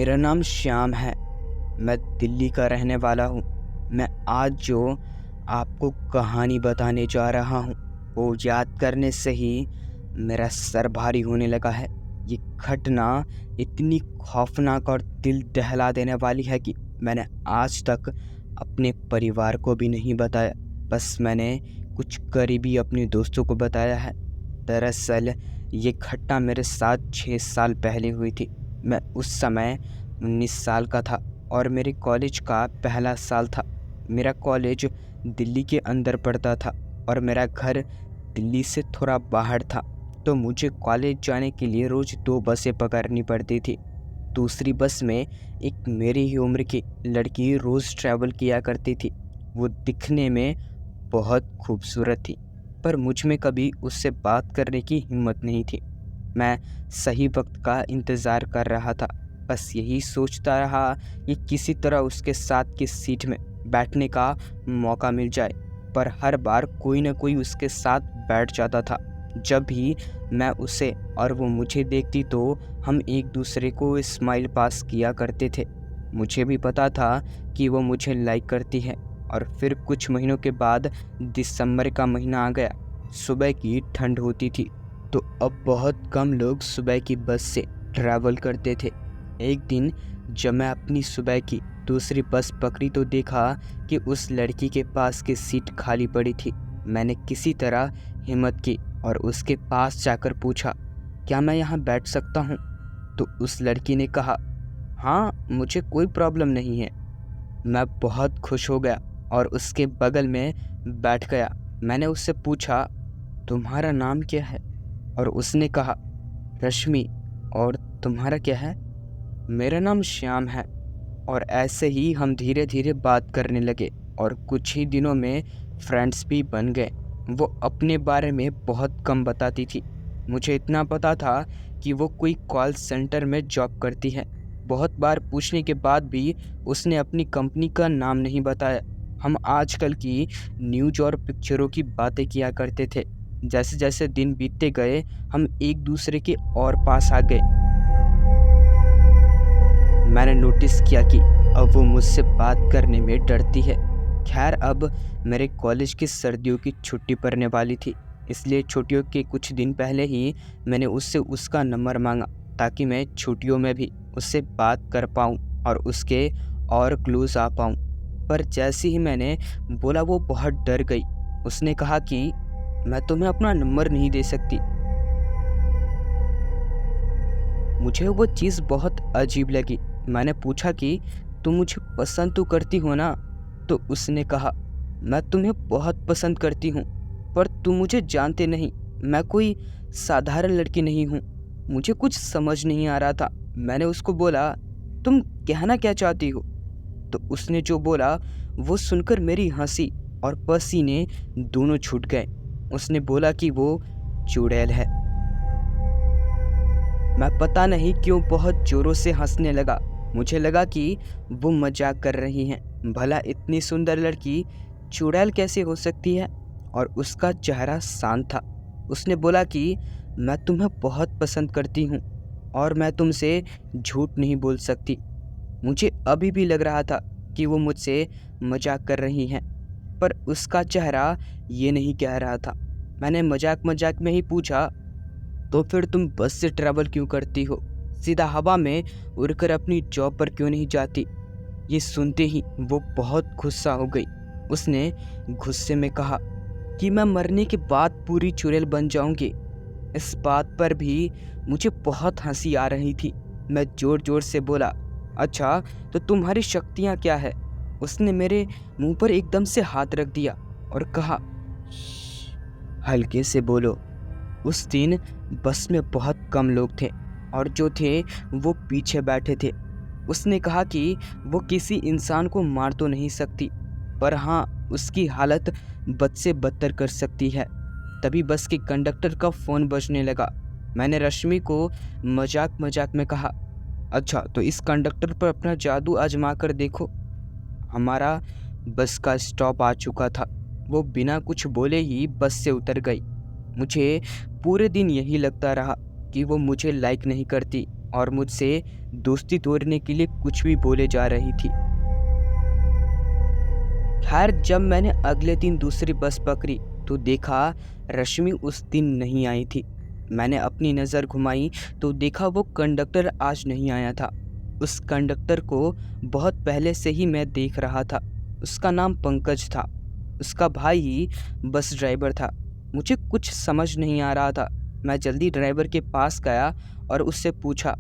मेरा नाम श्याम है। मैं दिल्ली का रहने वाला हूँ। मैं आज जो आपको कहानी बताने जा रहा हूँ वो याद करने से ही मेरा सर भारी होने लगा है। ये घटना इतनी खौफनाक और दिल दहला देने वाली है कि मैंने आज तक अपने परिवार को भी नहीं बताया। बस मैंने कुछ करीबी अपने दोस्तों को बताया है। दरअसल ये घटना मेरे साथ 6 साल पहले हुई थी। मैं उस समय 19 साल का था और मेरे कॉलेज का पहला साल था। मेरा कॉलेज दिल्ली के अंदर पड़ता था और मेरा घर दिल्ली से थोड़ा बाहर था, तो मुझे कॉलेज जाने के लिए रोज़ 2 बसें पकड़नी पड़ती थी। दूसरी बस में एक मेरी ही उम्र की लड़की रोज़ ट्रैवल किया करती थी। वो दिखने में बहुत खूबसूरत थी, पर मुझ में कभी उससे बात करने की हिम्मत नहीं थी। मैं सही वक्त का इंतज़ार कर रहा था, बस यही सोचता रहा कि किसी तरह उसके साथ की सीट में बैठने का मौका मिल जाए, पर हर बार कोई न कोई उसके साथ बैठ जाता था। जब भी मैं उसे और वो मुझे देखती तो हम एक दूसरे को स्माइल पास किया करते थे। मुझे भी पता था कि वो मुझे लाइक करती है। और फिर कुछ महीनों के बाद दिसंबर का महीना आ गया। सुबह की ठंड होती थी, तो अब बहुत कम लोग सुबह की बस से ट्रैवल करते थे। एक दिन जब मैं अपनी सुबह की दूसरी बस पकड़ी तो देखा कि उस लड़की के पास की सीट खाली पड़ी थी। मैंने किसी तरह हिम्मत की और उसके पास जाकर पूछा, क्या मैं यहाँ बैठ सकता हूँ? तो उस लड़की ने कहा, हाँ, मुझे कोई प्रॉब्लम नहीं है। मैं बहुत खुश हो गया और उसके बगल में बैठ गया। मैंने उससे पूछा, तुम्हारा नाम क्या है? और उसने कहा, रश्मि। और तुम्हारा क्या है? मेरा नाम श्याम है। और ऐसे ही हम धीरे धीरे बात करने लगे और कुछ ही दिनों में फ्रेंड्स भी बन गए। वो अपने बारे में बहुत कम बताती थी। मुझे इतना पता था कि वो कोई कॉल सेंटर में जॉब करती है। बहुत बार पूछने के बाद भी उसने अपनी कंपनी का नाम नहीं बताया। हम आजकल की न्यूज़ और पिक्चरों की बातें किया करते थे। जैसे जैसे दिन बीतते गए हम एक दूसरे के और पास आ गए। मैंने नोटिस किया कि अब वो मुझसे बात करने में डरती है। खैर, अब मेरे कॉलेज की सर्दियों की छुट्टी पड़ने वाली थी, इसलिए छुट्टियों के कुछ दिन पहले ही मैंने उससे उसका नंबर मांगा ताकि मैं छुट्टियों में भी उससे बात कर पाऊँ और उसके और क्लोज आ पाऊँ। पर जैसे ही मैंने बोला वो बहुत डर गई। उसने कहा कि मैं तुम्हें अपना नंबर नहीं दे सकती। मुझे वो चीज़ बहुत अजीब लगी। मैंने पूछा कि तुम मुझे पसंद तो करती हो ना? तो उसने कहा, मैं तुम्हें बहुत पसंद करती हूँ, पर तुम मुझे जानते नहीं। मैं कोई साधारण लड़की नहीं हूँ। मुझे कुछ समझ नहीं आ रहा था। मैंने उसको बोला, तुम कहना क्या चाहती हो? तो उसने जो बोला वो सुनकर मेरी हंसी और पसीने दोनों छूट गए। उसने बोला कि वो चुड़ैल है। मैं पता नहीं क्यों बहुत जोरों से हंसने लगा। मुझे लगा कि वो मजाक कर रही हैं। भला इतनी सुंदर लड़की चुड़ैल कैसे हो सकती है? और उसका चेहरा शांत था। उसने बोला कि मैं तुम्हें बहुत पसंद करती हूँ और मैं तुमसे झूठ नहीं बोल सकती। मुझे अभी भी लग रहा था कि वो मुझसे मजाक कर रही हैं, पर उसका चेहरा ये नहीं कह रहा था। मैंने मजाक मजाक में ही पूछा, तो फिर तुम बस से ट्रैवल क्यों करती हो? सीधा हवा में उड़कर अपनी जॉब पर क्यों नहीं जाती? ये सुनते ही वो बहुत गुस्सा हो गई। उसने गुस्से में कहा कि मैं मरने के बाद पूरी चुड़ैल बन जाऊंगी। इस बात पर भी मुझे बहुत हंसी आ रही थी। मैं जोर जोर से बोला, अच्छा, तो तुम्हारी शक्तियाँ क्या है? उसने मेरे मुंह पर एकदम से हाथ रख दिया और कहा, "श्श, हल्के से बोलो। उस दिन बस में बहुत कम लोग थे और जो थे वो पीछे बैठे थे। उसने कहा कि वो किसी इंसान को मार तो नहीं सकती, पर हाँ, उसकी हालत बद से बदतर कर सकती है। तभी बस के कंडक्टर का फ़ोन बजने लगा। मैंने रश्मि को मजाक मजाक में कहा, अच्छा, तो इस कंडक्टर पर अपना जादू आजमा कर देखो। हमारा बस का स्टॉप आ चुका था। वो बिना कुछ बोले ही बस से उतर गई। मुझे पूरे दिन यही लगता रहा कि वो मुझे लाइक नहीं करती। और मुझसे दोस्ती तोड़ने के लिए कुछ भी बोले जा रही थी। खैर, जब मैंने अगले दिन दूसरी बस पकड़ी तो देखा रश्मि उस दिन नहीं आई थी। मैंने अपनी नज़र घुमाई तो देखा वो कंडक्टर आज नहीं आया था। उस कंडक्टर को बहुत पहले से ही मैं देख रहा था। उसका नाम पंकज था। उसका भाई ही बस ड्राइवर था। मुझे कुछ समझ नहीं आ रहा था। मैं जल्दी ड्राइवर के पास गया और उससे पूछा,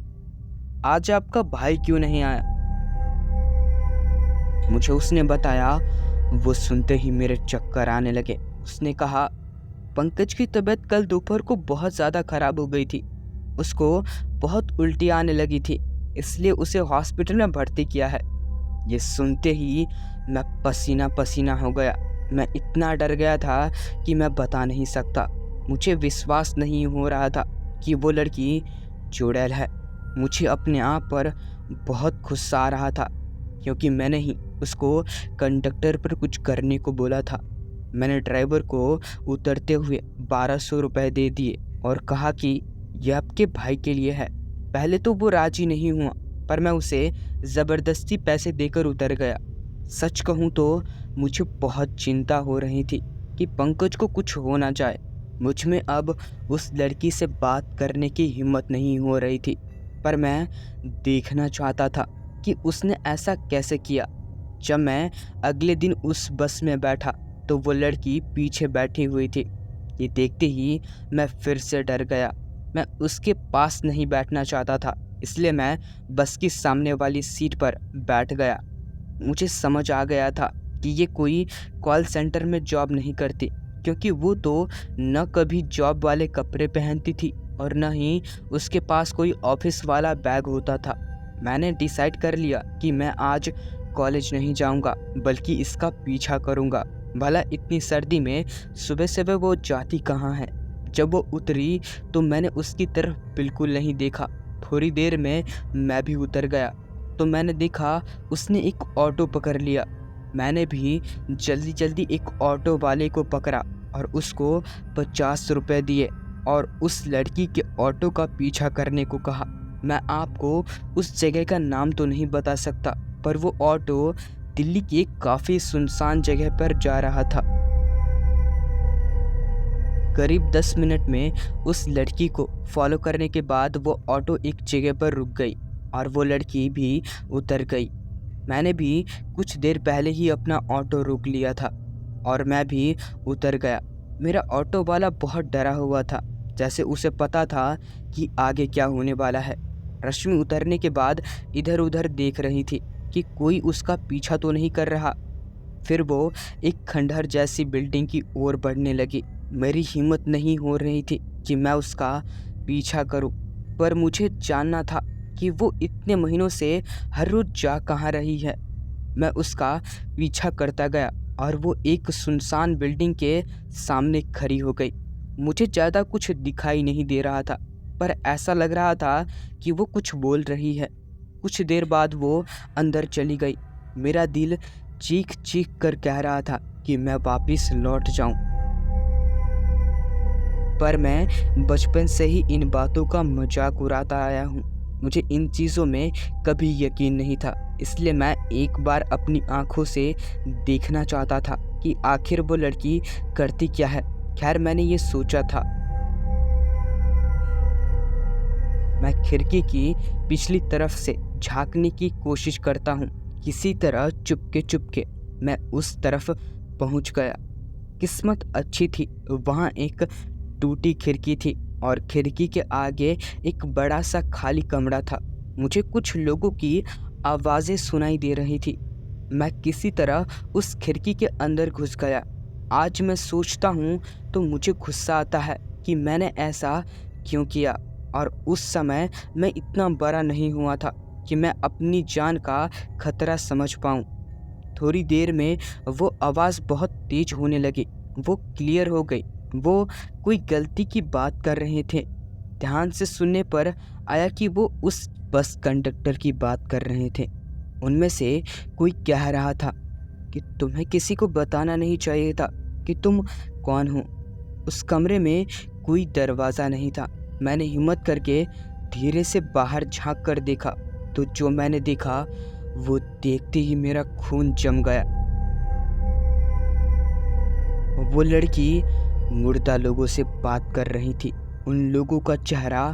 आज आपका भाई क्यों नहीं आया? मुझे उसने बताया। वो सुनते ही मेरे चक्कर आने लगे। उसने कहा, पंकज की तबीयत कल दोपहर को बहुत ज़्यादा ख़राब हो गई थी। उसको बहुत उल्टी आने लगी थी, इसलिए उसे हॉस्पिटल में भर्ती किया है। ये सुनते ही मैं पसीना पसीना हो गया। मैं इतना डर गया था कि मैं बता नहीं सकता। मुझे विश्वास नहीं हो रहा था कि वो लड़की चुड़ैल है। मुझे अपने आप पर बहुत गुस्सा आ रहा था क्योंकि मैंने ही उसको कंडक्टर पर कुछ करने को बोला था। मैंने ड्राइवर को उतरते हुए 1200 रुपये दे दिए और कहा कि यह आपके भाई के लिए है। पहले तो वो राजी नहीं हुआ, पर मैं उसे ज़बरदस्ती पैसे देकर उतर गया। सच कहूँ तो मुझे बहुत चिंता हो रही थी कि पंकज को कुछ हो ना जाए। मुझ में अब उस लड़की से बात करने की हिम्मत नहीं हो रही थी, पर मैं देखना चाहता था कि उसने ऐसा कैसे किया। जब मैं अगले दिन उस बस में बैठा तो वो लड़की पीछे बैठी हुई थी। ये देखते ही मैं फिर से डर गया। मैं उसके पास नहीं बैठना चाहता था, इसलिए मैं बस की सामने वाली सीट पर बैठ गया। मुझे समझ आ गया था कि ये कोई कॉल सेंटर में जॉब नहीं करती, क्योंकि वो तो न कभी जॉब वाले कपड़े पहनती थी और न ही उसके पास कोई ऑफिस वाला बैग होता था। मैंने डिसाइड कर लिया कि मैं आज कॉलेज नहीं जाऊंगा, बल्कि इसका पीछा करूंगा। भला इतनी सर्दी में सुबह सुबह वो जाती कहाँ है। जब वो उतरी तो मैंने उसकी तरफ बिल्कुल नहीं देखा। थोड़ी देर में मैं भी उतर गया तो मैंने देखा उसने एक ऑटो पकड़ लिया। मैंने भी जल्दी जल्दी एक ऑटो वाले को पकड़ा और उसको 50 रुपये दिए और उस लड़की के ऑटो का पीछा करने को कहा। मैं आपको उस जगह का नाम तो नहीं बता सकता, पर वो ऑटो दिल्ली की एक काफ़ी सुनसान जगह पर जा रहा था। करीब 10 मिनट में उस लड़की को फॉलो करने के बाद वो ऑटो एक जगह पर रुक गई और वो लड़की भी उतर गई। मैंने भी कुछ देर पहले ही अपना ऑटो रोक लिया था और मैं भी उतर गया। मेरा ऑटो वाला बहुत डरा हुआ था, जैसे उसे पता था कि आगे क्या होने वाला है। रश्मि उतरने के बाद इधर उधर देख रही थी कि कोई उसका पीछा तो नहीं कर रहा। फिर वो एक खंडहर जैसी बिल्डिंग की ओर बढ़ने लगी। मेरी हिम्मत नहीं हो रही थी कि मैं उसका पीछा करूं, पर मुझे जानना था कि वो इतने महीनों से हर रोज़ जा कहाँ रही है। मैं उसका पीछा करता गया और वो एक सुनसान बिल्डिंग के सामने खड़ी हो गई। मुझे ज़्यादा कुछ दिखाई नहीं दे रहा था, पर ऐसा लग रहा था कि वो कुछ बोल रही है। कुछ देर बाद वो अंदर चली गई। मेरा दिल चीख चीख कर कह रहा था कि मैं वापस लौट जाऊं, पर मैं बचपन से ही इन बातों का मजाक उड़ाता आया हूँ। मुझे इन चीज़ों में कभी यकीन नहीं था, इसलिए मैं एक बार अपनी आंखों से देखना चाहता था कि आखिर वो लड़की करती क्या है। खैर, मैंने ये सोचा था। मैं खिड़की की पिछली तरफ से झांकने की कोशिश करता हूँ। किसी तरह चुपके चुपके मैं उस तरफ पहुँच गया। किस्मत अच्छी थी, वहाँ एक टूटी खिड़की थी और खिड़की के आगे एक बड़ा सा खाली कमरा था। मुझे कुछ लोगों की आवाज़ें सुनाई दे रही थी। मैं किसी तरह उस खिड़की के अंदर घुस गया। आज मैं सोचता हूँ तो मुझे गुस्सा आता है कि मैंने ऐसा क्यों किया, और उस समय मैं इतना बड़ा नहीं हुआ था कि मैं अपनी जान का खतरा समझ पाऊँ। थोड़ी देर में वो आवाज़ बहुत तेज होने लगी। वो क्लियर हो गई। वो कोई गलती की बात कर रहे थे। ध्यान से सुनने पर आया कि वो उस बस कंडक्टर की बात कर रहे थे। उनमें से कोई कह रहा था कि तुम्हें किसी को बताना नहीं चाहिए था कि तुम कौन हो। उस कमरे में कोई दरवाज़ा नहीं था। मैंने हिम्मत करके धीरे से बाहर झांक कर देखा तो जो मैंने देखा वो देखते ही मेरा खून जम गया। वो लड़की मुर्दा लोगों से बात कर रही थी। उन लोगों का चेहरा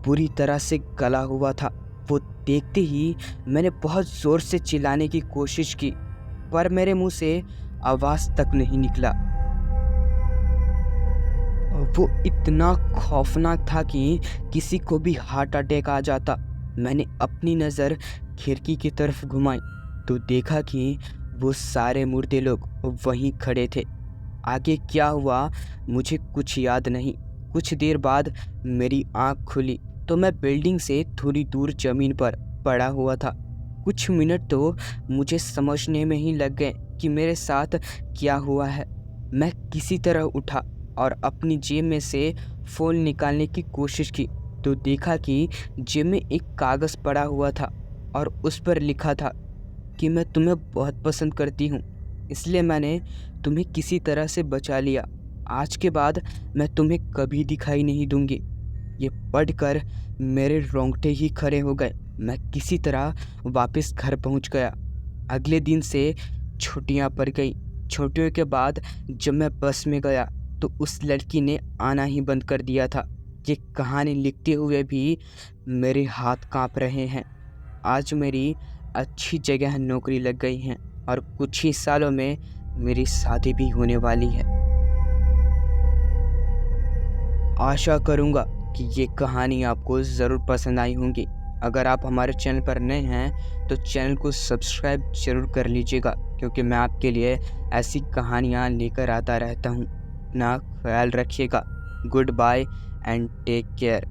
बुरी तरह से गला हुआ था। वो देखते ही मैंने बहुत ज़ोर से चिल्लाने की कोशिश की, पर मेरे मुंह से आवाज़ तक नहीं निकला। वो इतना खौफनाक था कि किसी को भी हार्ट अटैक आ जाता। मैंने अपनी नज़र खिड़की की तरफ घुमाई तो देखा कि वो सारे मुर्दे लोग वहीं खड़े थे। आगे क्या हुआ मुझे कुछ याद नहीं। कुछ देर बाद मेरी आंख खुली तो मैं बिल्डिंग से थोड़ी दूर ज़मीन पर पड़ा हुआ था। कुछ मिनट तो मुझे समझने में ही लग गए कि मेरे साथ क्या हुआ है। मैं किसी तरह उठा और अपनी जेब में से फ़ोन निकालने की कोशिश की तो देखा कि जेब में एक कागज़ पड़ा हुआ था और उस पर लिखा था कि मैं तुम्हें बहुत पसंद करती हूँ, इसलिए मैंने तुम्हें किसी तरह से बचा लिया। आज के बाद मैं तुम्हें कभी दिखाई नहीं दूंगी। ये पढ़कर मेरे रोंगटे ही खड़े हो गए। मैं किसी तरह वापस घर पहुंच गया। अगले दिन से छुट्टियां पड़ गई। छुट्टियों के बाद जब मैं बस में गया तो उस लड़की ने आना ही बंद कर दिया था। ये कहानी लिखते हुए भी मेरे हाथ कांप रहे हैं। आज मेरी अच्छी जगह नौकरी लग गई है और कुछ ही सालों में मेरी शादी भी होने वाली है। आशा करूँगा कि ये कहानी आपको ज़रूर पसंद आई होंगी। अगर आप हमारे चैनल पर नए हैं तो चैनल को सब्सक्राइब ज़रूर कर लीजिएगा, क्योंकि मैं आपके लिए ऐसी कहानियाँ लेकर आता रहता हूँ। अपना ख्याल रखिएगा। Good bye and take care.